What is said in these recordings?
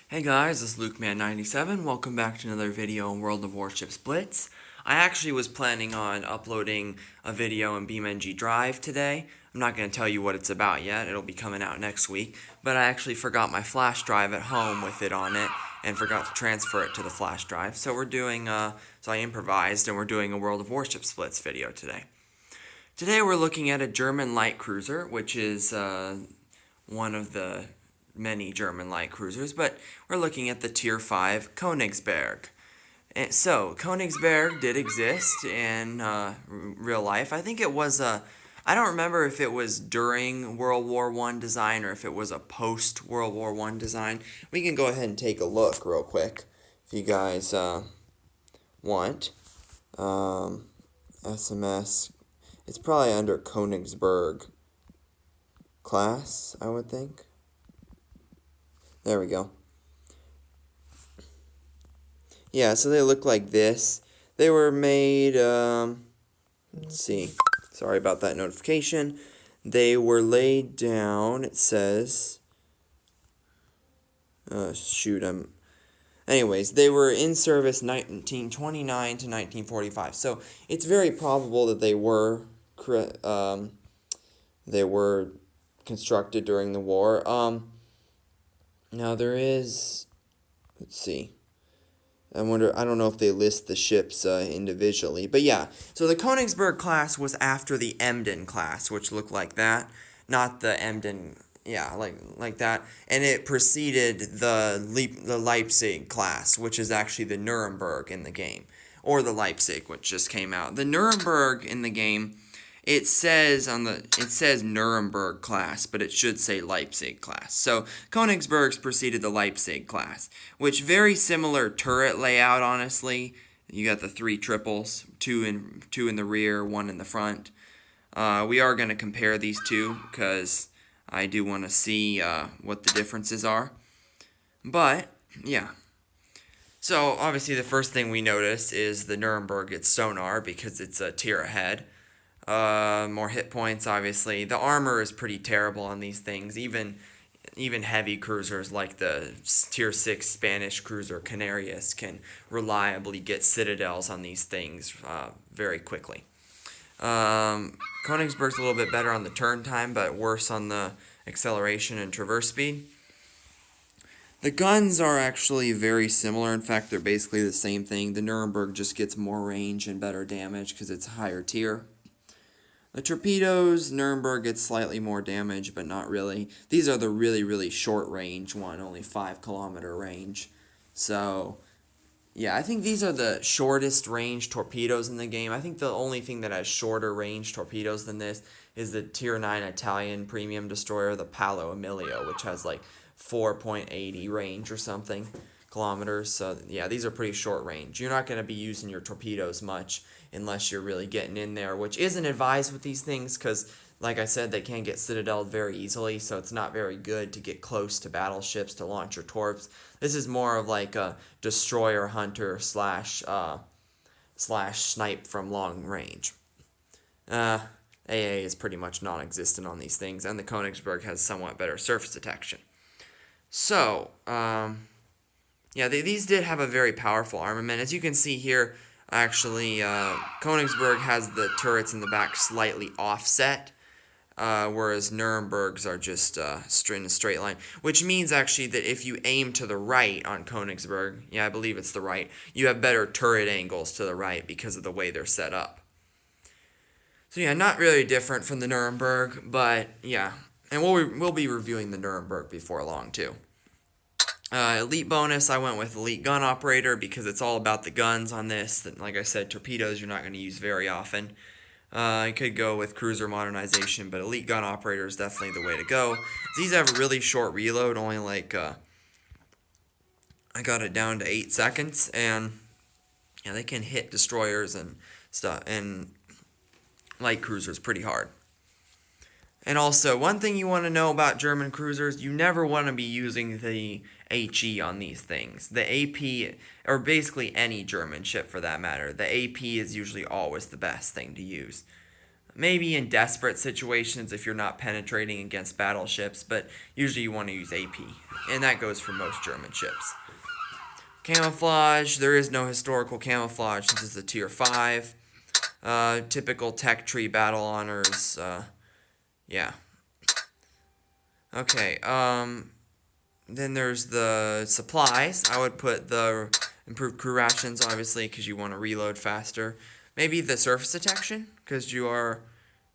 Hey guys, this is LukeMan97. Welcome back to another video on World of Warships Blitz. I actually was planning on uploading a video in BeamNG Drive today. I'm not going to tell you what it's about yet, it'll be coming out next week, but I actually forgot my flash drive at home with it on it and forgot to transfer it to the flash drive. So I improvised and we're doing a World of Warships Blitz video today. Today we're looking at a German light cruiser, which is one of the many German light cruisers, but we're looking at the Tier 5 Konigsberg. And so, Konigsberg did exist in real life. I think it was I don't remember if it was during World War I design or if it was a post-World War I design. We can go ahead and take a look real quick if you guys want. SMS, it's probably under Konigsberg class, I would think. There we go. Yeah, so they look like this. They were made, let's see. Sorry about that notification. They were laid down, it says. Anyways, they were in service 1929 to 1945. So it's very probable that they were constructed during the war. Now there is, let's see, I don't know if they list the ships individually, but yeah, so the Konigsberg class was after the Emden class, which looked like that, not the Emden, yeah, like that, and it preceded the Leipzig class, which is actually the Nuremberg in the game, or the Leipzig, which just came out. The Nuremberg in the game, it says Nuremberg class, but it should say Leipzig class. So Konigsberg's preceded the Leipzig class, which very similar turret layout, honestly. You got the three triples, two in the rear, one in the front. We are going to compare these two because I do want to see what the differences are. But yeah. So obviously the first thing we notice is the Nuremberg gets sonar because it's a tier ahead. More hit points, obviously. The armor is pretty terrible on these things. Even heavy cruisers like the Tier 6 Spanish cruiser Canarias can reliably get citadels on these things very quickly. Konigsberg's a little bit better on the turn time, but worse on the acceleration and traverse speed. The guns are actually very similar. In fact, they're basically the same thing. The Nuremberg just gets more range and better damage because it's a higher tier. The torpedoes, Nuremberg gets slightly more damage, but not really. These are the really, really short range one, only 5-kilometer range. So, yeah, I think these are the shortest range torpedoes in the game. I think the only thing that has shorter range torpedoes than this is the Tier 9 Italian premium destroyer, the Paolo Emilio, which has like 4.80 range or something kilometers. So yeah, these are pretty short range. You're not going to be using your torpedoes much unless you're really getting in there, which isn't advised with these things because, like I said, they can get citadeled very easily, so it's not very good to get close to battleships to launch your torps. This is more of like a destroyer hunter slash snipe from long range. AA is pretty much non-existent on these things, and the Konigsberg has somewhat better surface detection. So, yeah, these did have a very powerful armament. As you can see here, actually, Konigsberg has the turrets in the back slightly offset, whereas Nurembergs are just in a straight line, which means actually that if you aim to the right on Konigsberg, yeah, I believe it's the right, you have better turret angles to the right because of the way they're set up. So yeah, not really different from the Nuremberg, but yeah, and we'll be reviewing the Nuremberg before long too. Elite bonus, I went with Elite Gun Operator because it's all about the guns on this. Like I said, torpedoes you're not going to use very often. I could go with Cruiser Modernization, but Elite Gun Operator is definitely the way to go. These have a really short reload, only like, I got it down to 8 seconds, and yeah, they can hit destroyers and stuff, and light cruisers pretty hard. And also, one thing you want to know about German cruisers, you never want to be using the HE on these things. The AP, or basically any German ship for that matter, the AP is usually always the best thing to use. Maybe in desperate situations if you're not penetrating against battleships, but usually you want to use AP, and that goes for most German ships. Camouflage, there is no historical camouflage since it's a tier 5. Typical tech tree battle honors, yeah. Okay, then there's the supplies. I would put the improved crew rations, obviously, because you want to reload faster. Maybe the surface detection, because you're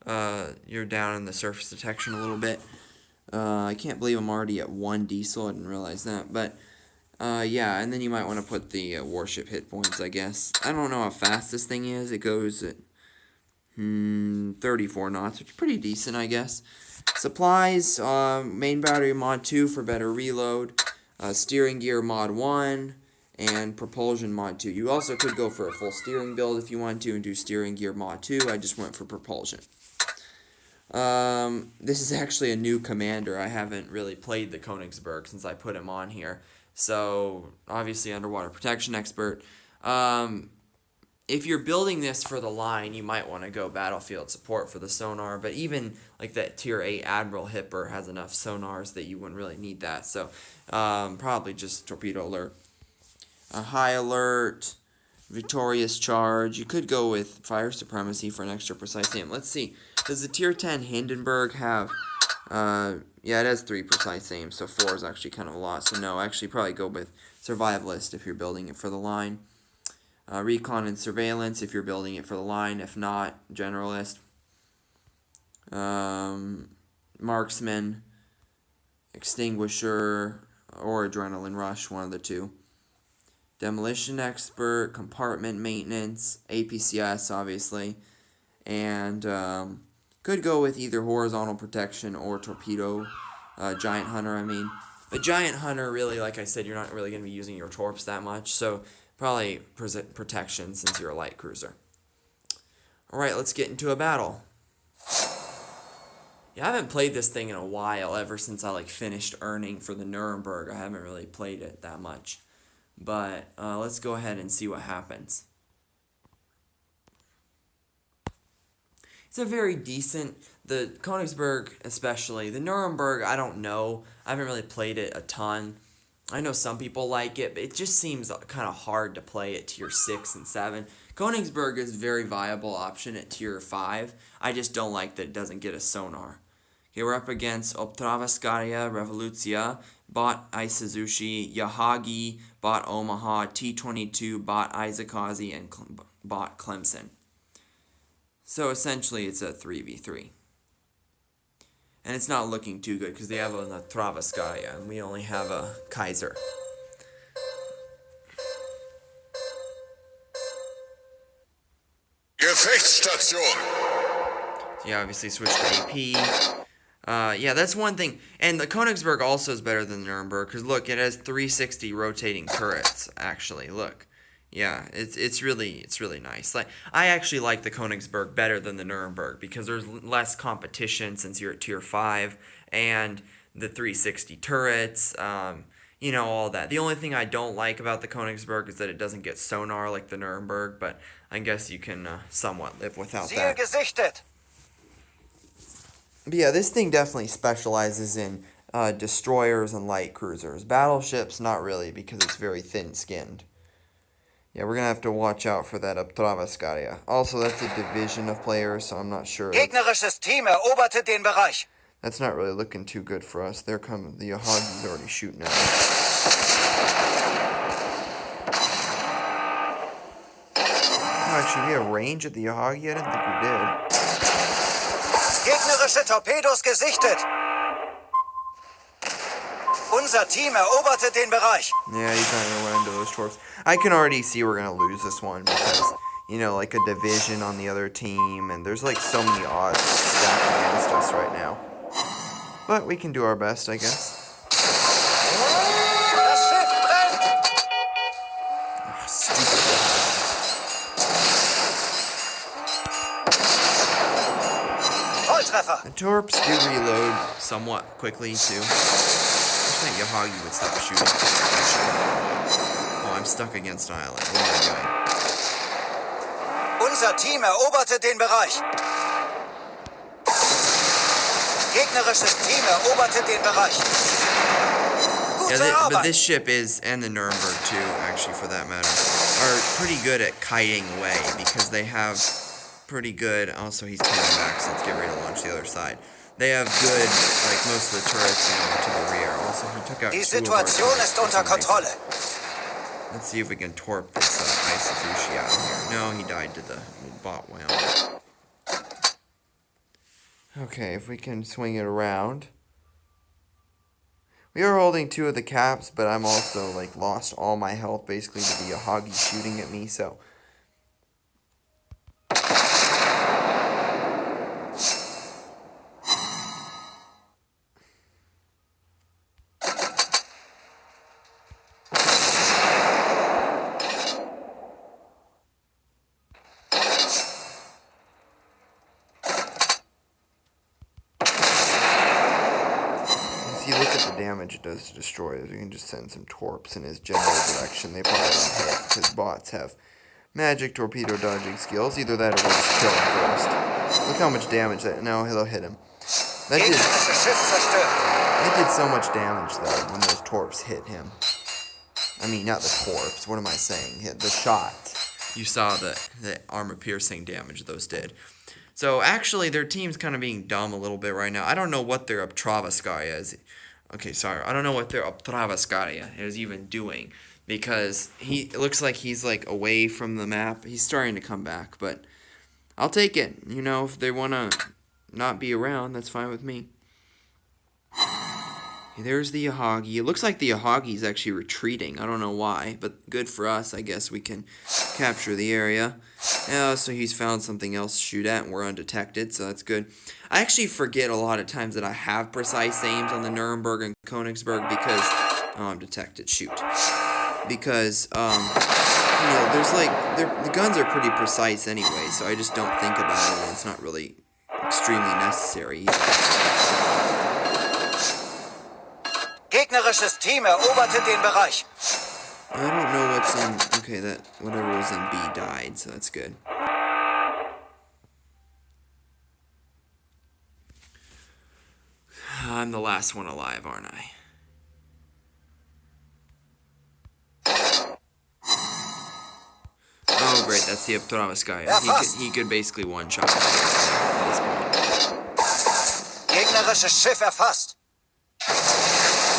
down in the surface detection a little bit. I can't believe I'm already at 1 diesel. I didn't realize that, but yeah, and then you might want to put the warship hit points, I guess. I don't know how fast this thing is. It goes at 34 knots, which is pretty decent, I guess. Supplies, main battery mod 2 for better reload, steering gear mod 1, and propulsion mod 2. You also could go for a full steering build if you want to and do steering gear mod 2. I just went for propulsion. This is actually a new commander. I haven't really played the Konigsberg since I put him on here. So, obviously underwater protection expert. If you're building this for the line, you might want to go battlefield support for the sonar, but even like that tier 8 Admiral Hipper has enough sonars that you wouldn't really need that. So, probably just torpedo alert. A high alert, victorious charge. You could go with fire supremacy for an extra precise aim. Let's see. Does the tier 10 Hindenburg have, yeah, it has 3 precise aims, so 4 is actually kind of a lot. So no, actually probably go with survivalist if you're building it for the line. Recon and surveillance if you're building it for the line. If not, generalist. Marksman, extinguisher, or adrenaline rush, one of the two. Demolition expert, compartment maintenance, APCS obviously, and could go with either horizontal protection or torpedo, giant hunter I mean. But giant hunter really, like I said, you're not really going to be using your torps that much, so probably protection since you're a light cruiser. Alright, let's get into a battle. Yeah, I haven't played this thing in a while, ever since I finished earning for the Nuremberg. I haven't really played it that much. But let's go ahead and see what happens. It's a very decent, the Konigsberg especially. The Nuremberg, I don't know. I haven't really played it a ton. I know some people like it, but it just seems kind of hard to play at tier 6 and 7. Konigsberg is a very viable option at tier 5. I just don't like that it doesn't get a sonar. Okay, we're up against Obtravaskaya, Revolucja, Bot Isuzushi, Yahagi, Bot Omaha, T-22, Bot Izakazi, and Bot Clemson. So essentially it's a 3v3. And it's not looking too good because they have a Travaskaya and we only have a Kaiser. Gefechtsstation. So you obviously switch to AP. Yeah, that's one thing. And the Konigsberg also is better than the Nuremberg because look, it has 360 rotating turrets. Actually, look. Yeah, it's really nice. I actually like the Konigsberg better than the Nuremberg because there's less competition since you're at tier 5 and the 360 turrets, all that. The only thing I don't like about the Konigsberg is that it doesn't get sonar like the Nuremberg, but I guess you can somewhat live without that. Gesichtet. But yeah, this thing definitely specializes in destroyers and light cruisers. Battleships, not really, because it's very thin-skinned. Yeah, we're going to have to watch out for that Obtravaskaya. Also, that's a division of players, so I'm not sure. Gegnerisches Team eroberte den Bereich. That's not really looking too good for us. They're coming. The Yahagi's already shooting at us. Oh, actually, we have range at the Yahagi? I didn't think we did. Gegnerische Torpedos gesichtet. Unser Team eroberte den Bereich. Yeah, he's not going to run into those torps. I can already see we're going to lose this one because, like a division on the other team, and there's so many odds stacked against us right now. But we can do our best, I guess. Das Schiff brennt. Oh, stupid. Volltreffer. The torps do reload somewhat quickly, too. I think Yahagi would stop shooting. Oh, I'm stuck against an island. What am I Unser Team eroberte den Bereich. Gegnerisches Team eroberte den Bereich. Yeah, Gute but Arbeit. this ship is, and the Nuremberg too, actually for that matter, are pretty good at kiting away because they have pretty good. Also, he's coming back, so let's get ready to launch the other side. They have good, like most of the turrets, to the rear. Also, he took out Die two of our Situation turrets ist for unter some reason. Kontrolle. Let's see if we can torp this Isuzushi out of here. No, he died to the bot whale. Okay, if we can swing it around. We are holding two of the caps, but I'm also, like, lost all my health, basically, to the Yahagi shooting at me, so... See, look at the damage it does to destroyers. We can just send some torps in his general direction. They probably don't hit, because bots have magic torpedo dodging skills. Either that or we'll just kill him first. Look how much damage that... No, he'll hit him. That Gegnerisches Schiff zerstört. did so much damage, though, when those torps hit him. I mean, not the torps. What am I saying? The shots. You saw the armor-piercing damage those did. So, actually, their team's kind of being dumb a little bit right now. I don't know what their Obtravaskaya is. Okay, sorry. I don't know what their Obtravaskaya is even doing. Because it looks like he's, like, away from the map. He's starting to come back, but I'll take it. If they want to not be around, that's fine with me. There's the Yahagi. It looks like the Yahagi is actually retreating. I don't know why, but good for us. I guess we can capture the area. So he's found something else to shoot at, and we're undetected, so that's good. I actually forget a lot of times that I have precise aims on the Nuremberg and Konigsberg because... Oh, I'm detected. Shoot. Because, there's the guns are pretty precise anyway, so I just don't think about it, and it's not really extremely necessary. Gegnerisches Team eroberte den Bereich. I don't know what's in... Okay, that whatever was in B died, so that's good. I'm the last one alive, aren't I? Oh, great, that's the Obtravaskaya. He could basically one-shot at this point. Gegnerisches Schiff erfasst.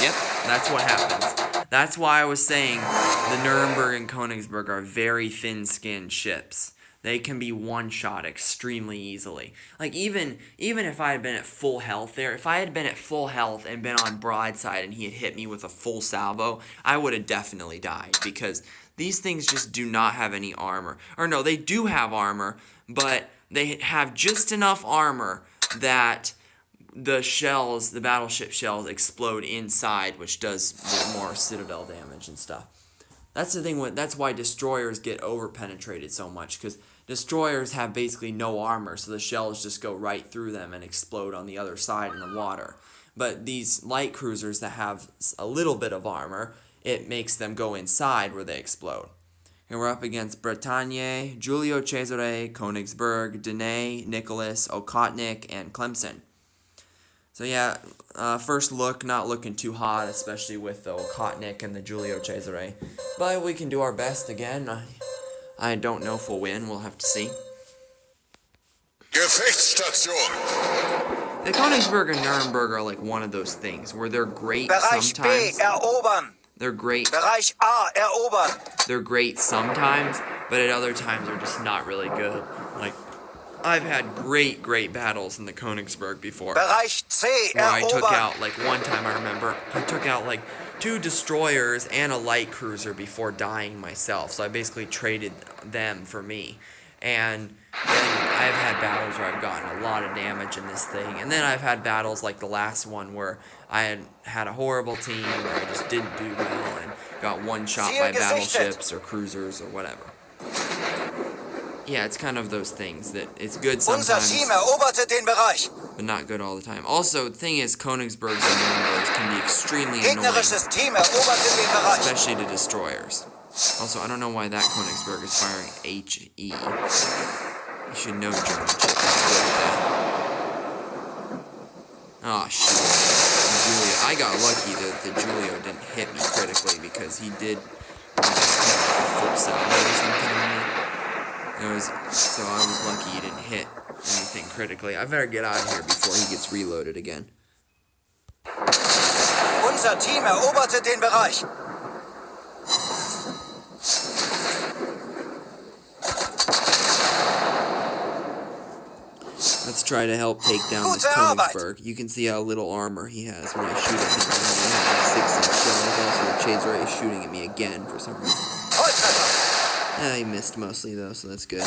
Yep, that's what happens. That's why I was saying the Nuremberg and Konigsberg are very thin-skinned ships. They can be one-shot extremely easily. Like, even if I had been at full health there, if I had been at full health and been on broadside and he had hit me with a full salvo, I would have definitely died, because these things just do not have any armor. Or no, they do have armor, but they have just enough armor that... the battleship shells explode inside, which does more citadel damage and stuff. That's the thing. That's why destroyers get over-penetrated so much, because destroyers have basically no armor, so the shells just go right through them and explode on the other side in the water. But these light cruisers that have a little bit of armor, it makes them go inside where they explode. And we're up against Bretagne, Giulio Cesare, Konigsberg, Danae, Nicholas, Okotnik, and Clemson. So yeah, first look, not looking too hot, especially with the Okotnik and the Giulio Cesare. But we can do our best again. I don't know if we'll win. We'll have to see. Gefechtsstation. The Konigsberg and Nuremberg are like one of those things where they're great Bereich B sometimes. erobern. They're great. Bereich A erobern. They're great sometimes, but at other times they're just not really good. Like, I've had great battles in the Konigsberg before. Bereich C Where I took erobern. out, like, one time I remember, I took out, like, 2 destroyers and a light cruiser before dying myself. So I basically traded them for me. And then I've had battles where I've gotten a lot of damage in this thing. And then I've had battles like the last one where I had a horrible team where I just didn't do well and got one shot by battleships or cruisers or whatever. Yeah, it's kind of those things that it's good Unser sometimes, Team eroberte den Bereich. but not good all the time. Also, the thing is, Konigsbergs and Nurembergs can be extremely annoying, Gegnerisches Team eroberte den Bereich. especially to destroyers. Also, I don't know why that Konigsberg is firing HE. You should know German ships. Oh, shoot. Julio. I got lucky that the Julio didn't hit me critically because he did just hit like a full salvo or something on me. So I was lucky he didn't hit anything critically. I better get out of here before he gets reloaded again. Unser Team eroberte den Bereich. Let's try to help take down this Konigsberg. You can see how little armor he has when I shoot at him. I only have like 6-inch shells. Also, the Chaser is shooting at me again for some reason. He missed mostly though, so that's good.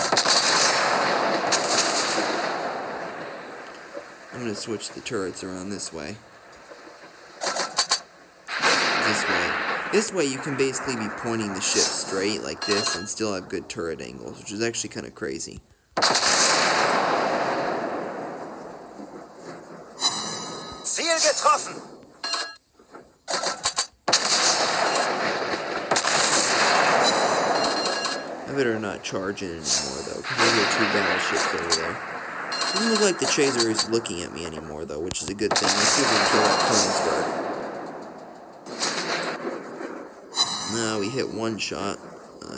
I'm gonna switch the turrets around this way. This way you can basically be pointing the ship straight like this and still have good turret angles, which is actually kind of crazy. Ziel getroffen. I better not charge in anymore though, because there are 2 battleships over there. Doesn't look like the Chaser is looking at me anymore though, which is a good thing. Let's see if we can kill that Konigsberg. No, we hit 1 shot.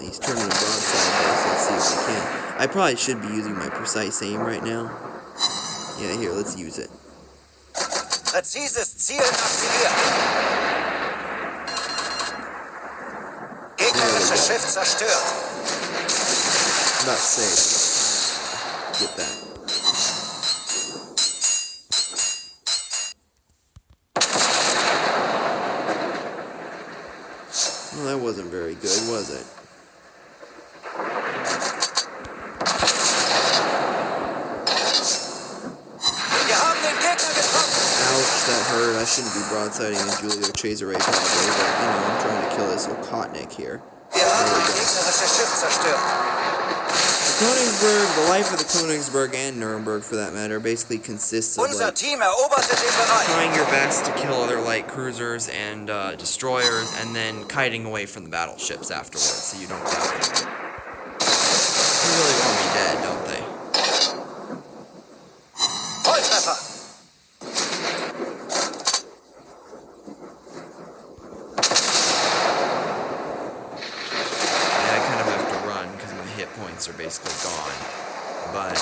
He's turning a broadside though, so let's see if we can. I probably should be using my precise aim right now. Yeah, here, let's use it. Präzises Ziel aktiviert. Gegnerisches Schiff zerstört. Not safe. Get that. Well, that wasn't very good, was it? Ouch, that hurt. I shouldn't be broadsiding a Julio Chaser probably, but, I'm trying to kill this Okotnik here. The Konigsberg, the life of the Konigsberg and Nuremberg, for that matter, basically consists of, like, trying your best to kill other light cruisers and destroyers, and then kiting away from the battleships afterwards, so you don't die. They really want me dead, don't they? Are basically gone, but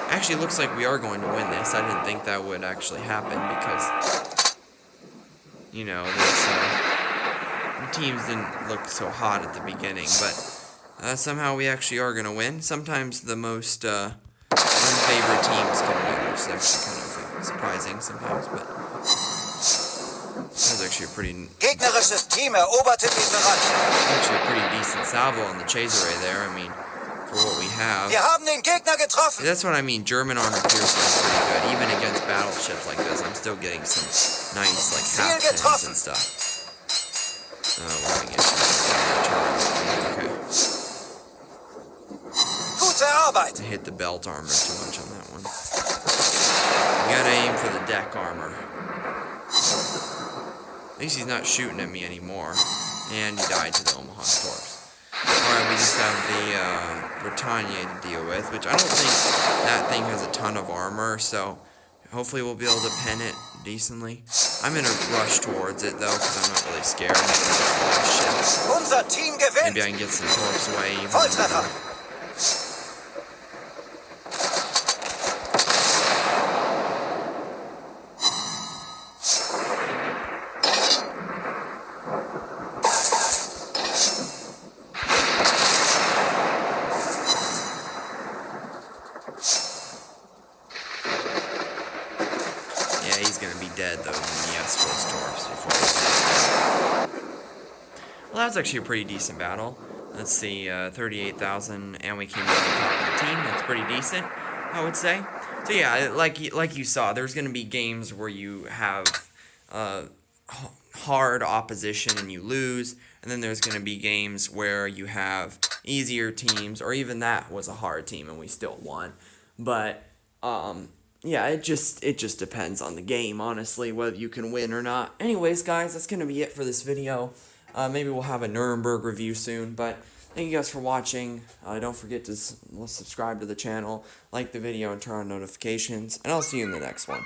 actually it looks like we are going to win this. I didn't think that would actually happen because the teams didn't look so hot at the beginning, but somehow we actually are going to win. Sometimes the most unfavored teams can win, which is actually kind of surprising sometimes, but that was actually a pretty Gegnerisches Team eroberte den Bereich. Actually a pretty decent salvo on the Chaser there. I mean, for what we have. Wir haben den Gegner getroffen. That's what I mean. German armor piercing is pretty good. Even against battleships like this, I'm still getting some nice, like, half tens and stuff. We're having issues with the Gute Arbeit. I hit the belt armor too much on that one. You gotta aim for the deck armor. At least he's not shooting at me anymore. And he died to the Omaha Storms. Alright, we just have the Bretagne to deal with, which I don't think that thing has a ton of armor, so hopefully we'll be able to pen it decently. I'm in a rush towards it, though, because I'm not really scared. I'm going to get the last ship. Unser Team gewinnt. Maybe I can get some torps away. Volltreffer. Dead though when the escorts torps before. Well, that was actually a pretty decent battle. Let's see, 38,000, and we came out on top of the team. That's pretty decent, I would say. So yeah, like you saw, there's going to be games where you have hard opposition and you lose, and then there's going to be games where you have easier teams, or even that was a hard team and we still won. But yeah, it just depends on the game, honestly, whether you can win or not. Anyways, guys, that's going to be it for this video. Maybe we'll have a Nuremberg review soon, but Thank you guys for watching. Don't forget to subscribe to the channel, like the video, and turn on notifications. And I'll see you in the next one.